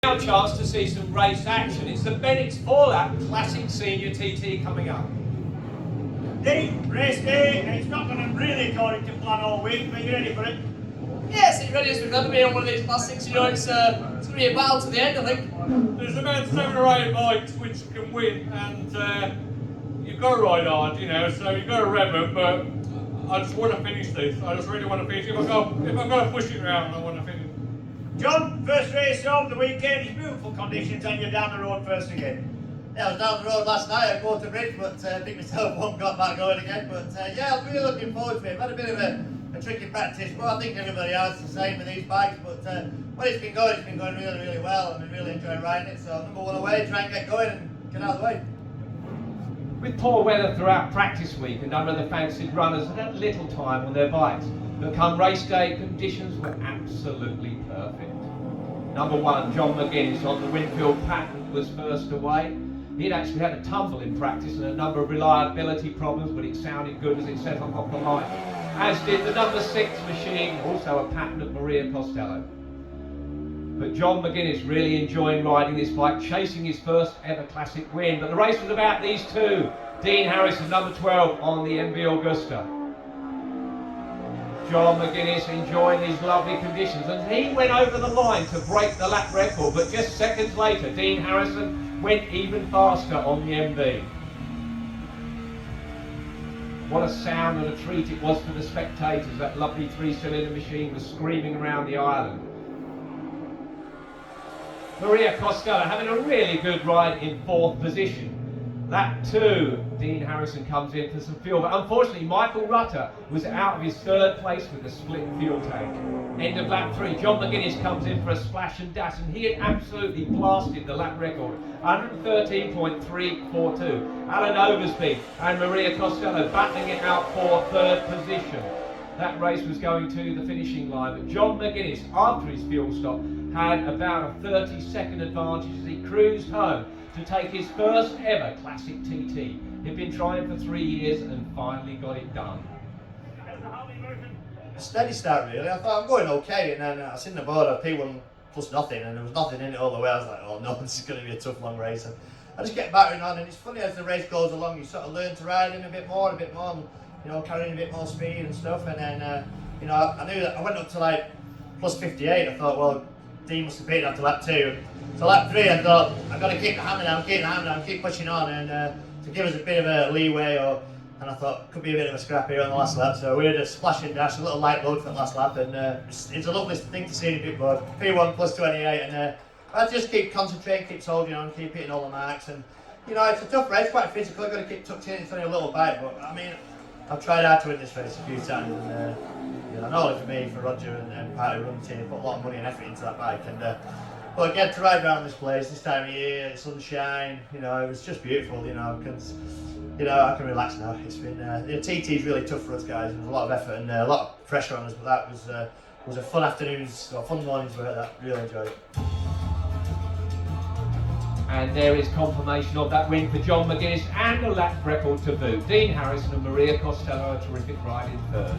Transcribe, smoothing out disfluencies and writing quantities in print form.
Now chance to see some race action. It's the Bennett's 4-lap Classic Senior TT coming up. Dean, race day, and it's not going to really according to plan all week, but you ready for it? Yes, it's ready as we've ever been on one of these classics. You know, it's going to be a battle to the end, I think. There's about 7 or 8 bikes which can win, and you've got to ride hard, you know, so you've got to rev them, but I just want to finish this. I just really want to finish. If I've got to push it around, I want to finish. John, first race of the weekend, it's beautiful conditions, and you're down the road first again. Yeah, I was down the road last night at Water Bridge, but picked myself up, got back going again. But yeah, I'm really looking forward to it. I've had a bit of a tricky practice, but I think everybody has the same with these bikes. But when it's been going really, really well. I've been really enjoying riding it. So number one away, try and get going and get out of the way. With poor weather throughout practice week, a number of the fancied runners had little time on their bikes. But come race day, conditions were absolutely perfect. Number 1, John McGuinness on the Winfield pattern was first away. He'd actually had a tumble in practice and a number of reliability problems, but it sounded good as it set off the line. As did the number 6 machine, also a pattern of Maria Costello. But John McGuinness really enjoying riding this bike, chasing his first ever classic win. But the race was about these two. Dean Harrison, number 12 on the MV Augusta. John McGuinness enjoying these lovely conditions, and he went over the line to break the lap record, but just seconds later Dean Harrison went even faster on the MV. What a sound and a treat it was for the spectators. That lovely 3-cylinder machine was screaming around the island. Maria Costello having a really good ride in 4th position. Lap 2, Dean Harrison comes in for some fuel, but unfortunately Michael Rutter was out of his 3rd place with a split fuel tank. End of lap 3, John McGuinness comes in for a splash and dash, and he had absolutely blasted the lap record, 113.342. Alan Oversby and Maria Costello battling it out for 3rd position. That race was going to the finishing line, but John McGuinness, after his fuel stop, had about a 30-second advantage as he cruised home to take his first ever Classic TT. He'd been trying for 3 years and finally got it done. A steady start really. I thought I'm going okay, and then I seen the board of P1 plus nothing, and there was nothing in it all the way. I was like, oh no, this is going to be a tough long race. And I just kept battering on, and it's funny as the race goes along, you sort of learn to ride in a bit more, and you know, carrying a bit more speed and stuff. And then you know, I knew that I went up to like plus 58. I thought, well, Dean must have beaten after lap 2. So lap 3, I thought, I've got to keep the hammer down, keep pushing on, and to give us a bit of a leeway, and I thought, could be a bit of a scrap here on the last lap. So we had a splash and dash, a little light load for the last lap, and it's a lovely thing to see in a big board. P1 plus 28, and I just keep concentrating, keep holding on, keep hitting all the marks, and you know, it's a tough race, quite physical, you've got to keep tucked in, it's only a little bite, but I mean, I've tried hard to win this race a few times, and you know, not only for me, for Roger and part of the run team, put a lot of money and effort into that bike, and but again, to ride around this place this time of year, sunshine, you know, it was just beautiful, you know, because, you know, I can relax now. It's been, the TT is really tough for us guys, there's a lot of effort and a lot of pressure on us, but that was a fun afternoon's, or fun morning's work, that really enjoyed it. And there is confirmation of that win for John McGuinness and a lap record to boot. Dean Harrison and Maria Costello, a terrific ride in 3rd.